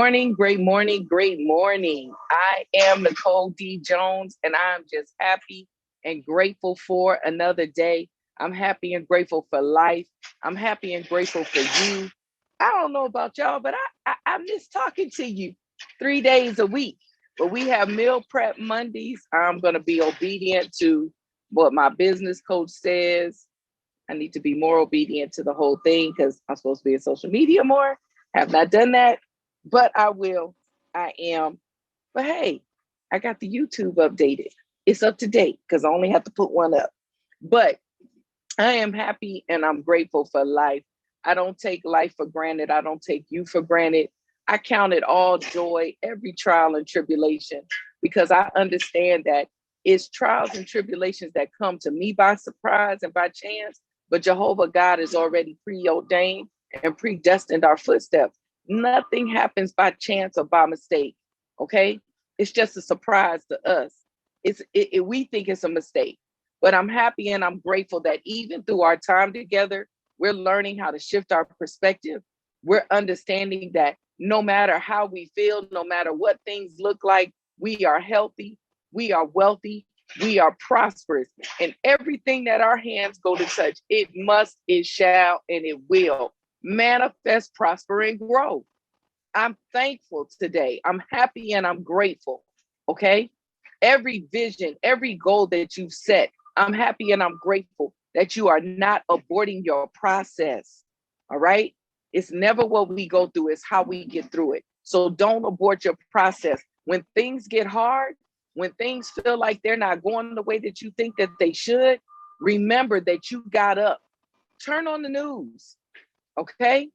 Morning, great morning, great morning. I am Nicole D. Jones, and I'm just happy and grateful for another day. I'm happy and grateful for life. I'm happy and grateful for you. I don't know about y'all, but I miss talking to you 3 days a week. But we have meal prep Mondays. I'm going to be obedient to what my business coach says. I need to be more obedient to the whole thing because I'm supposed to be in social media more. Have not done that, but I will. I am. But hey, I got the YouTube updated. It's up to date because I only have to put one up. But I am happy and I'm grateful for life. I don't take life for granted. I don't take you for granted. I count it all joy, every trial and tribulation, because I understand that it's trials and tribulations that come to me by surprise and by chance, but Jehovah God has already preordained and predestined our footsteps. Nothing happens by chance or by mistake. Okay. It's just a surprise to us. We think it's a mistake, but I'm happy and I'm grateful that even through our time together, we're learning how to shift our perspective. We're understanding that no matter how we feel, no matter what things look like, we are healthy, we are wealthy, we are prosperous, and everything that our hands go to touch, it must, it shall, and it will manifest, prosper, and grow. I'm thankful today. I'm happy and I'm grateful. Okay. Every vision, every goal that you've set, I'm happy and I'm grateful that you are not aborting your process. All right. It's never what we go through, it's how we get through it. So don't abort your process. When things get hard, when things feel like they're not going the way that you think that they should, remember that you got up. Turn on the news. Okay.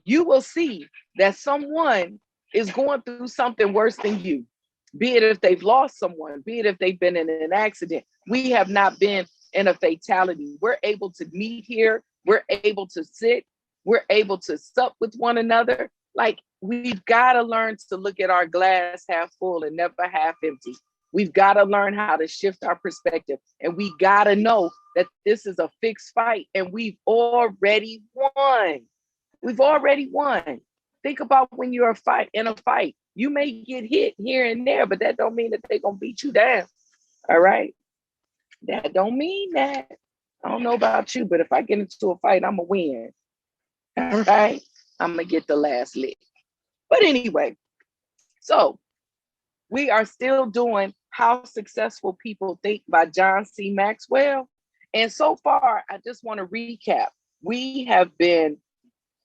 You will see that someone is going through something worse than you, be it if they've lost someone, be it if they've been in an accident. We have not been in a fatality. We're able to meet here. We're able to sit. We're able to sup with one another. Like, we've got to learn to look at our glass half full and never half empty. We've got to learn how to shift our perspective. And we got to know that this is a fixed fight and we've already won. We've already won. Think about when you're in a fight. You may get hit here and there, but that don't mean that they're gonna beat you down. All right. That don't mean that. I don't know about you, but if I get into a fight, I'm gonna win. All right. I'm gonna get the last lick. But anyway, so we are still doing How Successful People Think by John C. Maxwell. And so far, I just want to recap. We have been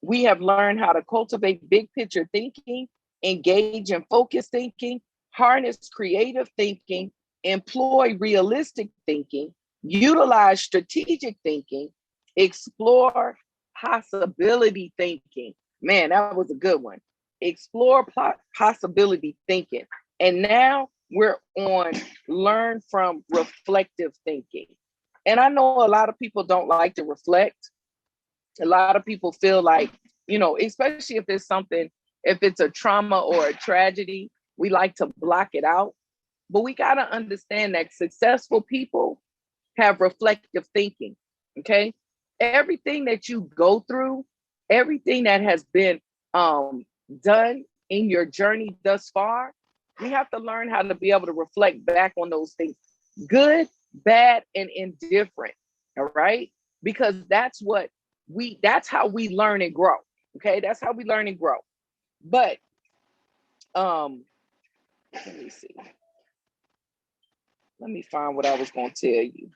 We have learned how to cultivate big picture thinking, engage in focused thinking, harness creative thinking, employ realistic thinking, utilize strategic thinking, explore possibility thinking. Man, that was a good one. Explore possibility thinking. And now we're on learn from reflective thinking. And I know a lot of people don't like to reflect. A lot of people feel like, especially if it's something, if it's a trauma or a tragedy, we like to block it out. But we got to understand that successful people have reflective thinking. Okay. Everything that you go through, everything that has been done in your journey thus far, we have to learn how to be able to reflect back on those things, good, bad, and indifferent. All right. Because that's how we learn and grow. Okay, that's how we learn and grow. But let me see. Let me find what I was going to tell you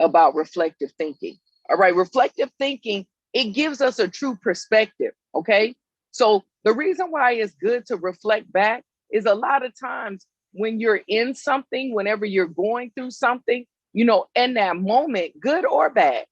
about reflective thinking. All right, reflective thinking, it gives us a true perspective. Okay, so the reason why it's good to reflect back is a lot of times when you're in something, whenever you're going through something, in that moment, good or bad,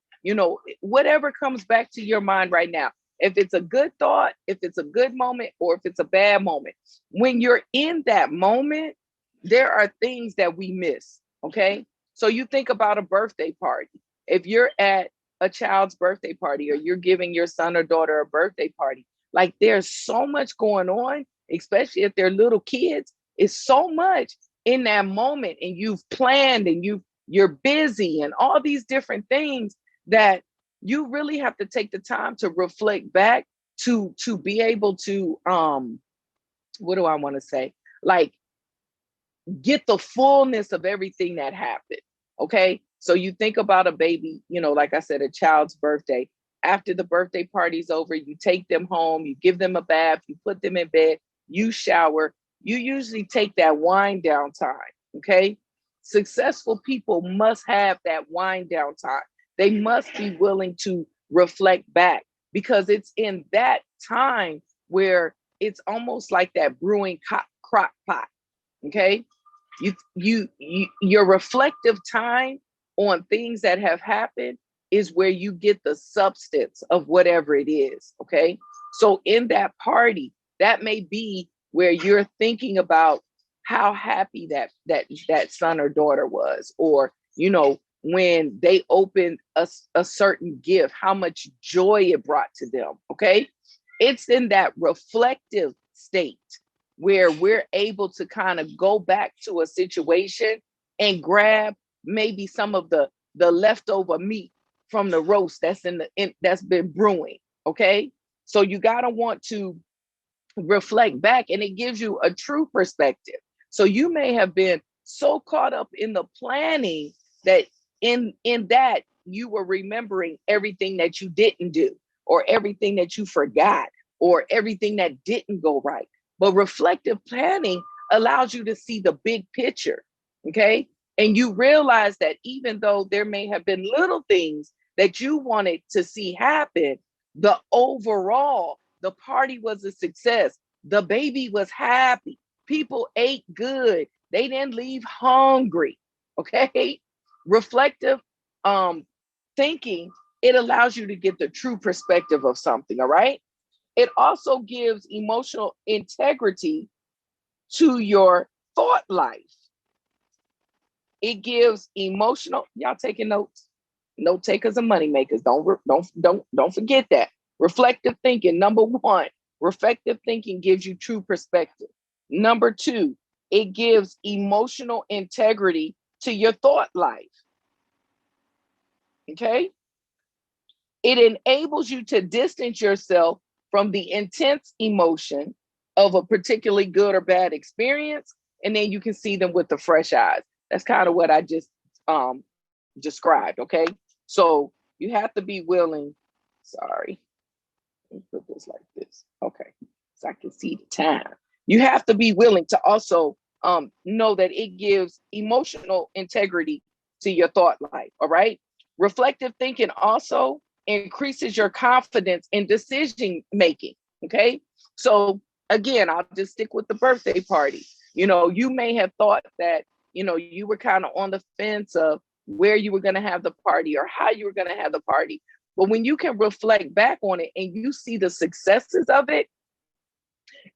whatever comes back to your mind right now, if it's a good thought, if it's a good moment, or if it's a bad moment, when you're in that moment, there are things that we miss. Okay. So you think about a birthday party. If you're at a child's birthday party or you're giving your son or daughter a birthday party, like, there's so much going on, especially if they're little kids. It's so much in that moment, and you've planned and you're busy and all these different things that you really have to take the time to reflect back to be able to what do I want to say? Like, get the fullness of everything that happened. Okay. So you think about a baby, like I said, a child's birthday. After the birthday party's over, you take them home, you give them a bath, you put them in bed, you shower. You usually take that wind down time. Okay. Successful people must have that wind down time. They must be willing to reflect back, because it's in that time where it's almost like that brewing crock pot. Okay. Your reflective time on things that have happened is where you get the substance of whatever it is. Okay. So in that party, that may be where you're thinking about how happy that son or daughter was, or, when they opened a certain gift, how much joy it brought to them. Okay. It's in that reflective state where we're able to kind of go back to a situation and grab maybe some of the leftover meat from the roast that's been brewing. Okay. So you got to want to reflect back, and it gives you a true perspective. So you may have been so caught up in the planning that in that you were remembering everything that you didn't do, or everything that you forgot, or everything that didn't go right. But reflective planning allows you to see the big picture. Okay. And you realize that even though there may have been little things that you wanted to see happen, the overall, the party was a success. The baby was happy. People ate good. They didn't leave hungry. Okay. Reflective thinking, it allows you to get the true perspective of something. All right. It also gives emotional integrity to your thought life. It gives emotional, y'all taking notes? Note takers and money makers. Don't forget that. Reflective thinking, number one, reflective thinking gives you true perspective. Number two, it gives emotional integrity to your thought life. Okay? It enables you to distance yourself from the intense emotion of a particularly good or bad experience, and then you can see them with the fresh eyes. That's kind of what I just described. Okay, so you have to be willing. Sorry, let me put this like this. Okay, so I can see the time. You have to be willing to also know that it gives emotional integrity to your thought life. All right, reflective thinking also increases your confidence in decision making. Okay. So again, I'll just stick with the birthday party. You may have thought that, you were kind of on the fence of where you were going to have the party or how you were going to have the party. But when you can reflect back on it and you see the successes of it,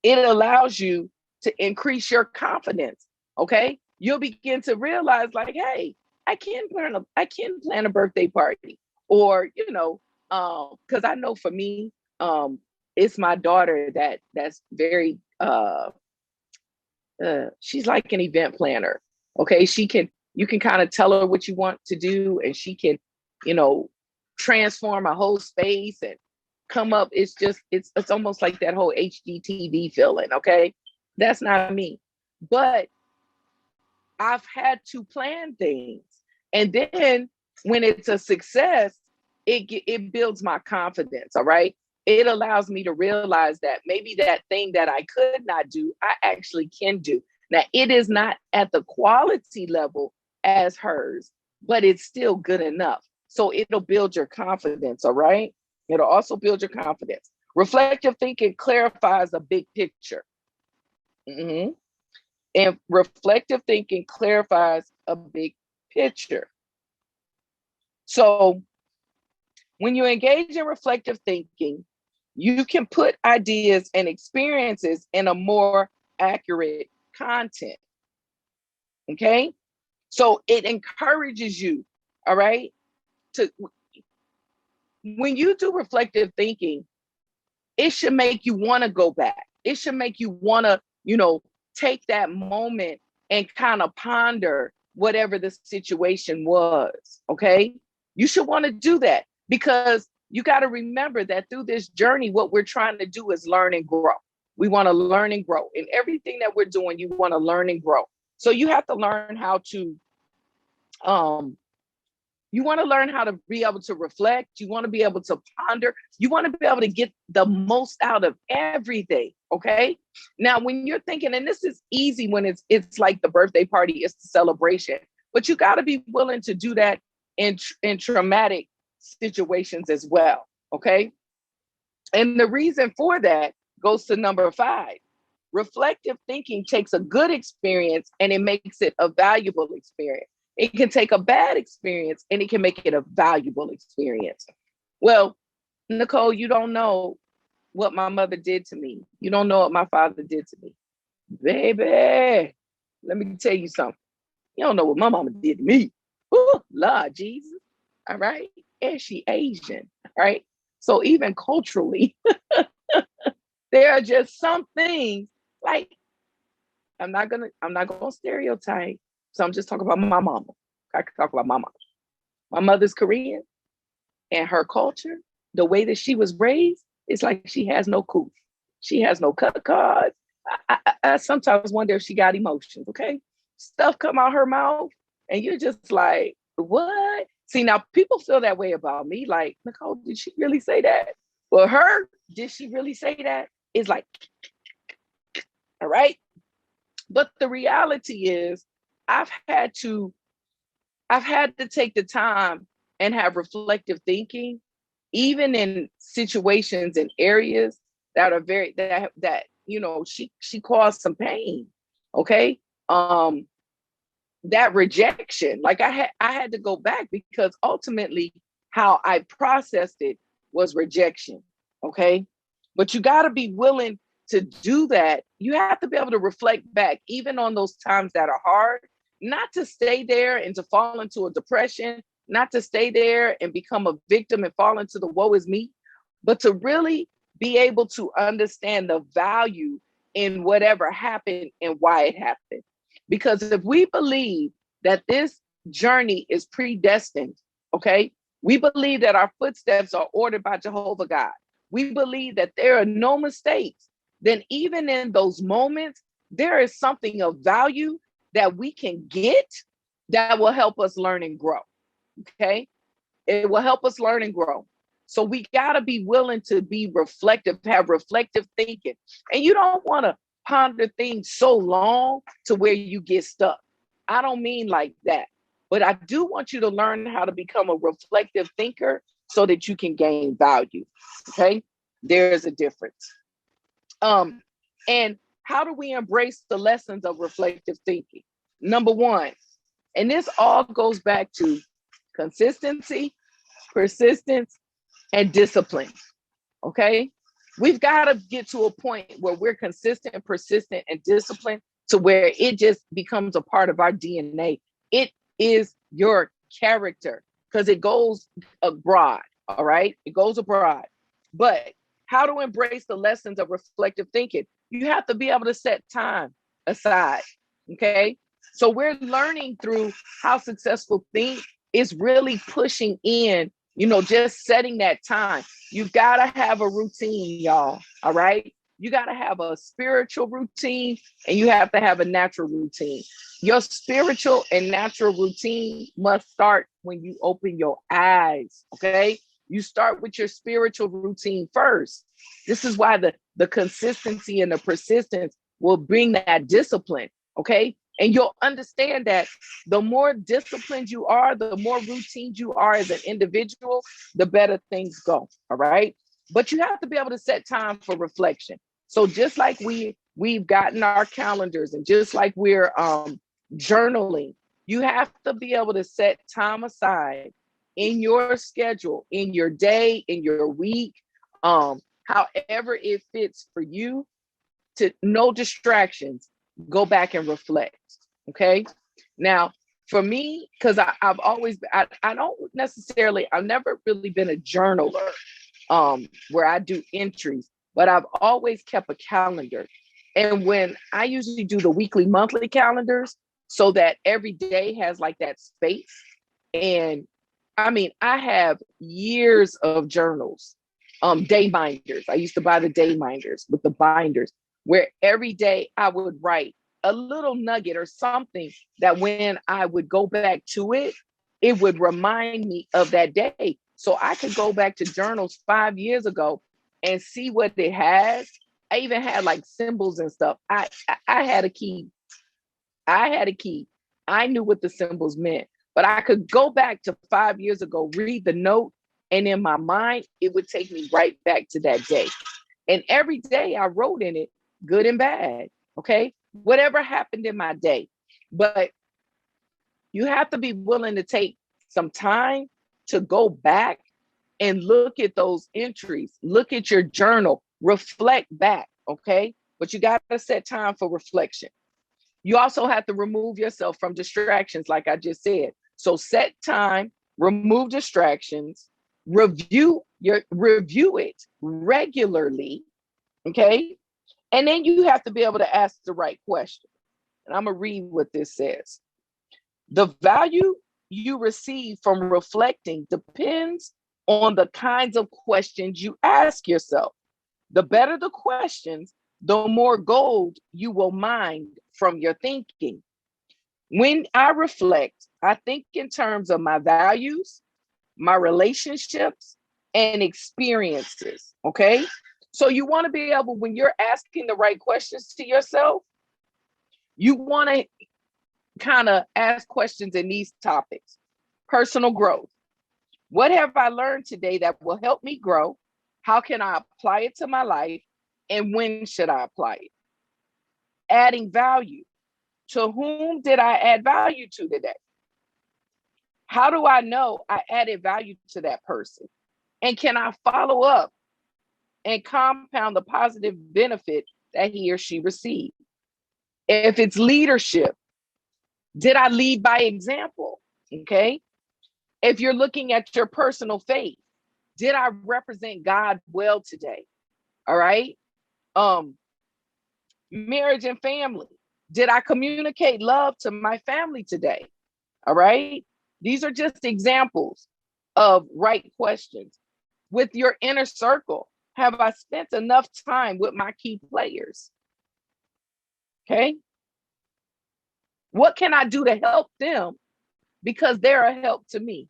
it allows you to increase your confidence. Okay. You'll begin to realize like, hey, I can plan a birthday party. Or, because I know for me, it's my daughter that's very she's like an event planner. Okay. You can kind of tell her what you want to do, and she can, transform a whole space and come up. It's almost like that whole HGTV feeling. Okay. That's not me. But I've had to plan things. And then when it's a success, it builds my confidence. All right. It allows me to realize that maybe that thing that I could not do, I actually can do. Now, it is not at the quality level as hers, but it's still good enough. So it'll build your confidence. All right. It'll also build your confidence. Reflective thinking clarifies a big picture. Mm-hmm. And reflective thinking clarifies a big picture. So when you engage in reflective thinking, you can put ideas and experiences in a more accurate content. Okay. So it encourages you, all right, when you do reflective thinking, it should make you want to go back. It should make you want to, take that moment and kind of ponder whatever the situation was. Okay. You should want to do that, because you got to remember that through this journey, what we're trying to do is learn and grow. We want to learn and grow. In everything that we're doing, you want to learn and grow. So you have to learn how to, um, you want to learn how to be able to reflect. You want to be able to ponder. You want to be able to get the most out of everything. Okay. Now, when you're thinking, and this is easy when it's like the birthday party, it's the celebration, but you got to be willing to do that in traumatic situations as well. Okay. And the reason for that goes to number 5. Reflective thinking takes a good experience and it makes it a valuable experience. It can take a bad experience and it can make it a valuable experience. Well, Nicole, you don't know what my mother did to me. You don't know what my father did to me. Baby, let me tell you something. You don't know what my mama did to me. Ooh, Lord Jesus. All right. And she Asian. All right. So even culturally, there are just some things like I'm not gonna stereotype. So I'm just talking about my mama. I can talk about my mama. My mother's Korean and her culture, the way that she was raised, it's like she has no cool. She has no cut cards. I sometimes wonder if she got emotions, okay? Stuff come out her mouth and you're just like, what? See, now people feel that way about me. Like, Nicole, did she really say that? Well, her, did she really say that? It's like, all right. But the reality is I've had to take the time and have reflective thinking, even in situations and areas that are very that she caused some pain. Okay. That rejection, like I had to go back because ultimately how I processed it was rejection. Okay. But you got to be willing to do that. You have to be able to reflect back, even on those times that are hard, not to stay there and to fall into a depression, not to stay there and become a victim and fall into the woe is me, but to really be able to understand the value in whatever happened and why it happened. Because if we believe that this journey is predestined, okay, we believe that our footsteps are ordered by Jehovah God. We believe that there are no mistakes. Then even in those moments, there is something of value that we can get that will help us learn and grow. Okay. It will help us learn and grow. So we got to be willing to be reflective, have reflective thinking. And you don't want to ponder things so long to where you get stuck. I don't mean like that. But I do want you to learn how to become a reflective thinker so that you can gain value. Okay. There's a difference. And how do we embrace the lessons of reflective thinking? Number 1, and this all goes back to consistency, persistence, and discipline. Okay. We've got to get to a point where we're consistent, persistent, and disciplined to where it just becomes a part of our DNA. It is your character because it goes abroad. All right. It goes abroad. But how to embrace the lessons of reflective thinking? You have to be able to set time aside. Okay. So we're learning through how successful think is really pushing in, just setting that time. You got to have a routine, y'all. All right. You got to have a spiritual routine and you have to have a natural routine. Your spiritual and natural routine must start when you open your eyes. Okay. You start with your spiritual routine first. This is why the consistency and the persistence will bring that discipline. Okay. And you'll understand that the more disciplined you are, the more routine you are as an individual, the better things go. All right. But you have to be able to set time for reflection. So just like we've gotten our calendars and just like we're journaling, you have to be able to set time aside in your schedule, in your day, in your week, however it fits for you, to no distractions, go back and reflect. Okay. Now, for me, because I've always, I don't necessarily, I've never really been a journaler where I do entries, but I've always kept a calendar. And when I usually do the weekly, monthly calendars, so that every day has like that space, and I mean, I have years of journals, day binders. I used to buy the day binders with the binders, where every day I would write a little nugget or something that when I would go back to it, it would remind me of that day. So I could go back to journals 5 years ago and see what it has. I even had like symbols and stuff. I had a key. I had a key. I knew what the symbols meant, but I could go back to 5 years ago, read the note, and in my mind, it would take me right back to that day. And every day I wrote in it, good and bad. Okay. Whatever happened in my day. But you have to be willing to take some time to go back and look at those entries, look at your journal, reflect back. Okay. But you got to set time for reflection. You also have to remove yourself from distractions, like I just said. So set time, remove distractions, review it regularly. Okay. And then you have to be able to ask the right question. And I'm gonna read what this says. The value you receive from reflecting depends on the kinds of questions you ask yourself. The better the questions, the more gold you will mine from your thinking. When I reflect, I think in terms of my values, my relationships, and experiences. Okay. So you want to be able, when you're asking the right questions to yourself, you want to kind of ask questions in these topics. Personal growth. What have I learned today that will help me grow? How can I apply it to my life? And when should I apply it? Adding value. To whom did I add value to today? How do I know I added value to that person? And can I follow up and compound the positive benefit that he or she received? If it's leadership, did I lead by example? Okay. If you're looking at your personal faith, did I represent God well today? All right. Marriage and family. Did I communicate love to my family today? All right. These are just examples of right questions. With your inner circle, have I spent enough time with my key players? Okay. What can I do to help them because they're a help to me?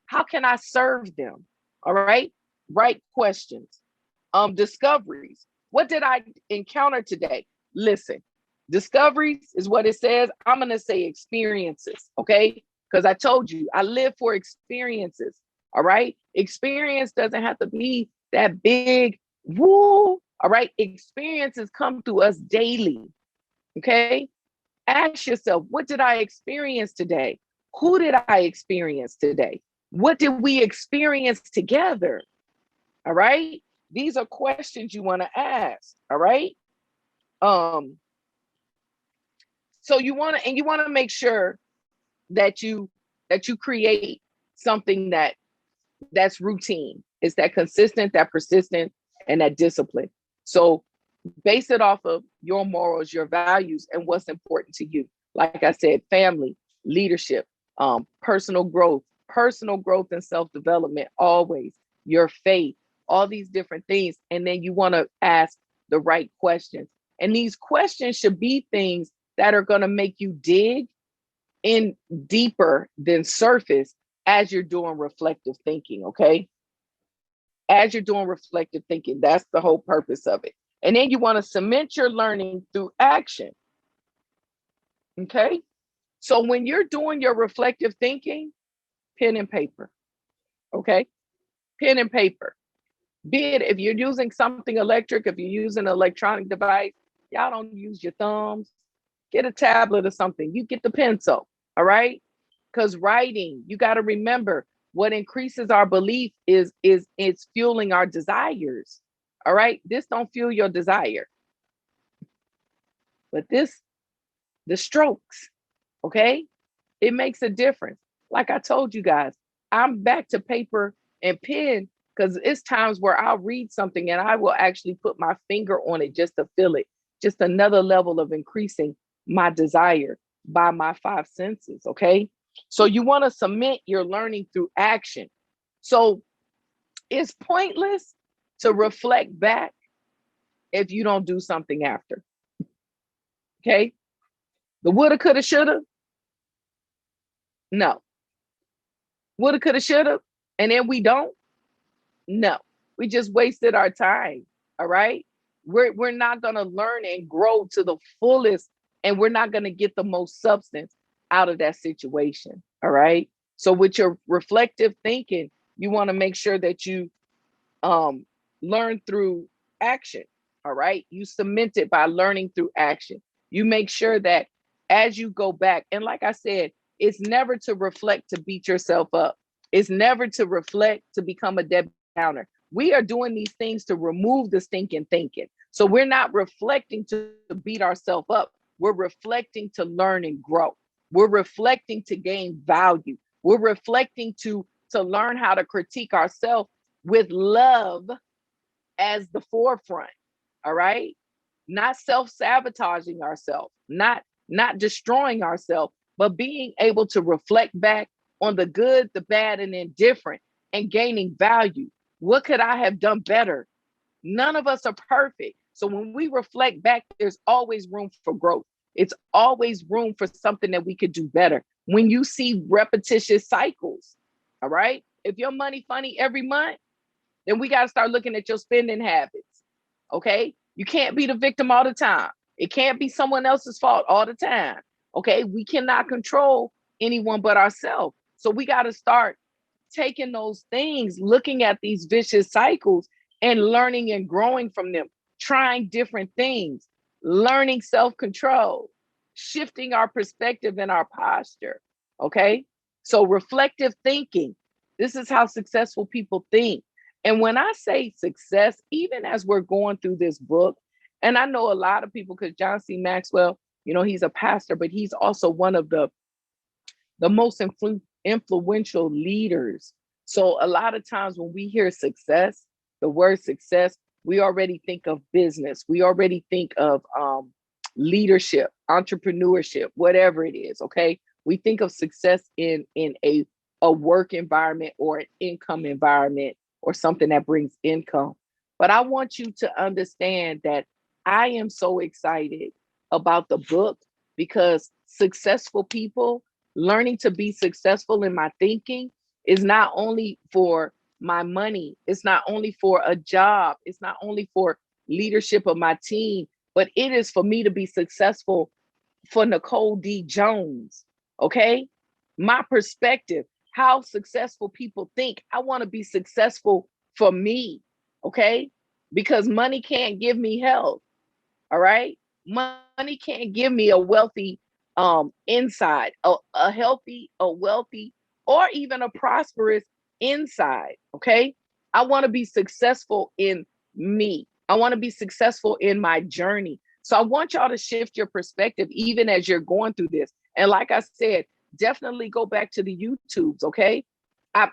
How can I serve them? All right. Right questions. Discoveries. What did I encounter today? Listen, discoveries is what it says. I'm going to say experiences. Okay. Because I told you, I live for experiences. All right. Experience doesn't have to be that big. Woo. All right. Experiences come to us daily. Okay. Ask yourself, what did I experience today? Who did I experience today? What did we experience together? All right. These are questions you want to ask. All right. So you want to make sure that you create something that's routine. It's that consistent, that persistent, and that discipline. So base it off of your morals, your values, and what's important to you. Like I said, family, leadership, personal growth and self-development, always your faith, all these different things. And then you want to ask the right questions. And these questions should be things that are going to make you dig in deeper than surface as you're doing reflective thinking. Okay. As you're doing reflective thinking, that's the whole purpose of it. And then you want to cement your learning through action. Okay. So when you're doing your reflective thinking, pen and paper. Okay. Pen and paper. Be it if you're using something electric, if you're using an electronic device, y'all don't use your thumbs. Get a tablet or something. You get the pencil. All right. Because writing, you got to remember what increases our belief is it's fueling our desires. All right. This don't fuel your desire. But the strokes, okay? It makes a difference. Like I told you guys, I'm back to paper and pen because it's times where I'll read something and I will actually put my finger on it just to feel it. Just another level of increasing my desire by my five senses, okay? So you want to cement your learning through action. So it's pointless to reflect back if you don't do something after. Okay. The woulda, coulda, shoulda. No. Woulda, coulda, shoulda. And then we don't. No. We just wasted our time. All right. We're not going to learn and grow to the fullest, and we're not going to get the most substance out of that situation. All right. So with your reflective thinking, you want to make sure that you um, learn through action. All right. You cement it by learning through action. You make sure that as you go back, and like I said, it's never to reflect to beat yourself up. It's never to reflect to become a Debbie Downer. We are doing these things to remove the stinking thinking. So we're not reflecting to beat ourselves up. We're reflecting to learn and grow. We're reflecting to gain value. We're reflecting to learn how to critique ourselves with love as the forefront. All right. Not self-sabotaging ourselves, not destroying ourselves, but being able to reflect back on the good, the bad, and indifferent, and gaining value. What could I have done better? None of us are perfect. So when we reflect back, there's always room for growth. It's always room for something that we could do better. When you see repetitious cycles, all right, if your money funny every month, then we got to start looking at your spending habits. Okay. You can't be the victim all the time. It can't be someone else's fault all the time. Okay. We cannot control anyone but ourselves. So we got to start taking those things, looking at these vicious cycles and learning and growing from them, trying different things, learning self-control, shifting our perspective and our posture. Okay. So reflective thinking. This is how successful people think. And when I say success, even as we're going through this book, and I know a lot of people, because John C. Maxwell, he's a pastor, but he's also one of the most influential leaders. So a lot of times when we hear success, the word success, we already think of business. We already think of leadership, entrepreneurship, whatever it is. Okay. We think of success in a work environment or an income environment or something that brings income. But I want you to understand that I am so excited about the book because successful people learning to be successful in my thinking is not only for my money, it's not only for a job, it's not only for leadership of my team, but it is for me to be successful for Nicole D. Jones. Okay. My perspective, how successful people think. I want to be successful for me. Okay. Because money can't give me health. All right. Money can't give me a wealthy inside, a healthy, a wealthy, or even a prosperous inside. Okay. I want to be successful in me. I want to be successful in my journey. So I want y'all to shift your perspective even as you're going through this. And like I said, definitely go back to the YouTubes. Okay.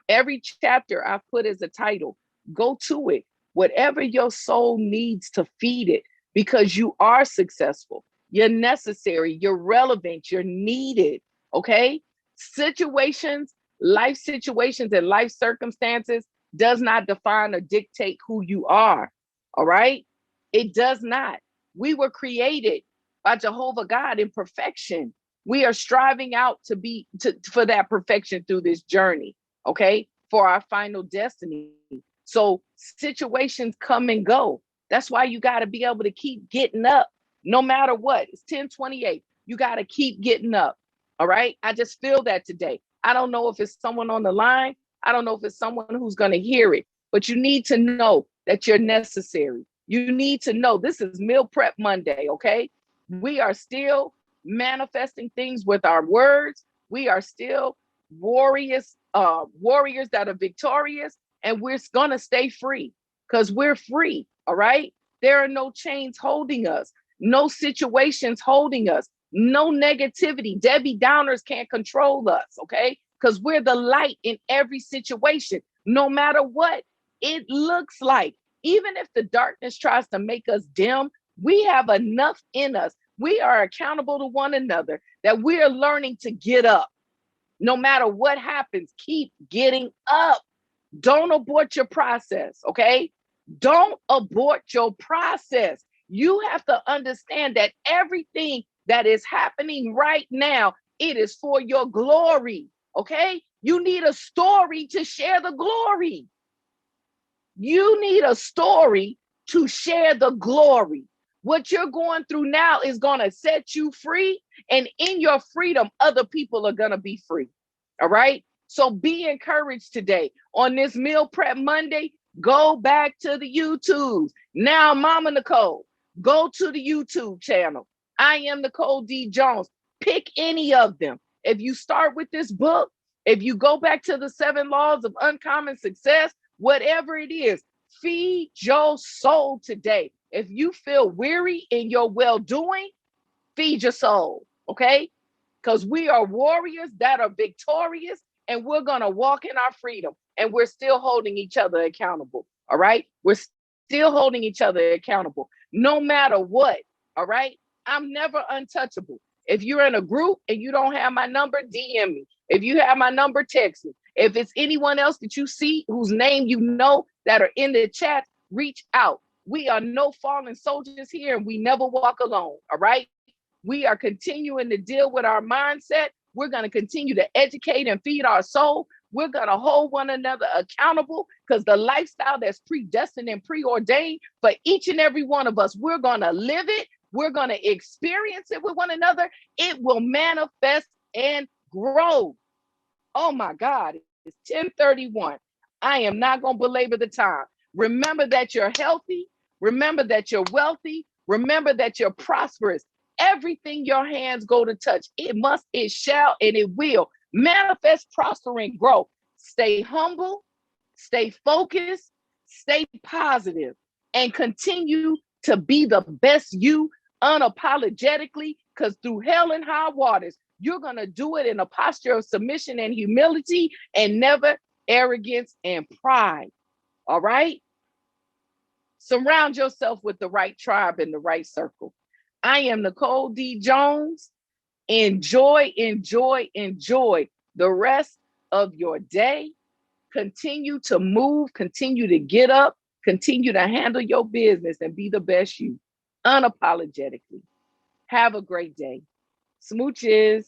Every chapter I've put as a title, go to it. Whatever your soul needs to feed it, because you are successful. You're necessary. You're relevant. You're needed. Okay. Life situations and life circumstances does not define or dictate who you are. All right. It does not. We were created by Jehovah God in perfection. We are striving out for that perfection through this journey. Okay. For our final destiny. So situations come and go. That's why you got to be able to keep getting up no matter what. It's 10:28. You got to keep getting up. All right. I just feel that today. I don't know if it's someone on the line. I don't know if it's someone who's going to hear it, but you need to know that you're necessary. You need to know this is Meal Prep Monday. Okay. We are still manifesting things with our words. We are still warriors that are victorious, and we're going to stay free because we're free. All right. There are no chains holding us, no situations holding us, no negativity. Debbie Downers can't control us. Okay. Because we're the light in every situation, no matter what it looks like. Even if the darkness tries to make us dim, we have enough in us. We are accountable to one another that we are learning to get up. No matter what happens, keep getting up. Don't abort your process, okay? Don't abort your process. You have to understand that everything that is happening right now, it is for your glory, okay? You need a story to share the glory. You need a story to share the glory. What you're going through now is going to set you free. And in your freedom, other people are going to be free. All right. So be encouraged today on this Meal Prep Monday. Go back to the YouTubes. Now, Mama Nicole, go to the YouTube channel. I am Nicole D. Jones. Pick any of them. If you start with this book, if you go back to the 7 laws of uncommon success, whatever it is, feed your soul today. If you feel weary in your well-doing, feed your soul, okay? Because we are warriors that are victorious, and we're going to walk in our freedom, and we're still holding each other accountable, all right? We're still holding each other accountable, no matter what, all right? I'm never untouchable. If you're in a group and you don't have my number, DM me. If you have my number, text me. If it's anyone else that you see whose name you know that are in the chat, reach out. We are no fallen soldiers here, and we never walk alone, all right? We are continuing to deal with our mindset. We're going to continue to educate and feed our soul. We're going to hold one another accountable, because the lifestyle that's predestined and preordained for each and every one of us, we're going to live it. We're going to experience it with one another. It will manifest and grow. Oh my God, it's 10:31. I am not going to belabor the time. Remember that you're healthy. Remember that you're wealthy. Remember that you're prosperous. Everything your hands go to touch, it must, it shall, and it will manifest, prosper, and grow. Stay humble, stay focused, stay positive, and continue to be the best you unapologetically, because through hell and high waters, you're going to do it in a posture of submission and humility, and never arrogance and pride. All right? Surround yourself with the right tribe and the right circle. I am Nicole D. Jones. Enjoy, enjoy, enjoy the rest of your day. Continue to move, continue to get up, continue to handle your business, and be the best you unapologetically. Have a great day. Smooches.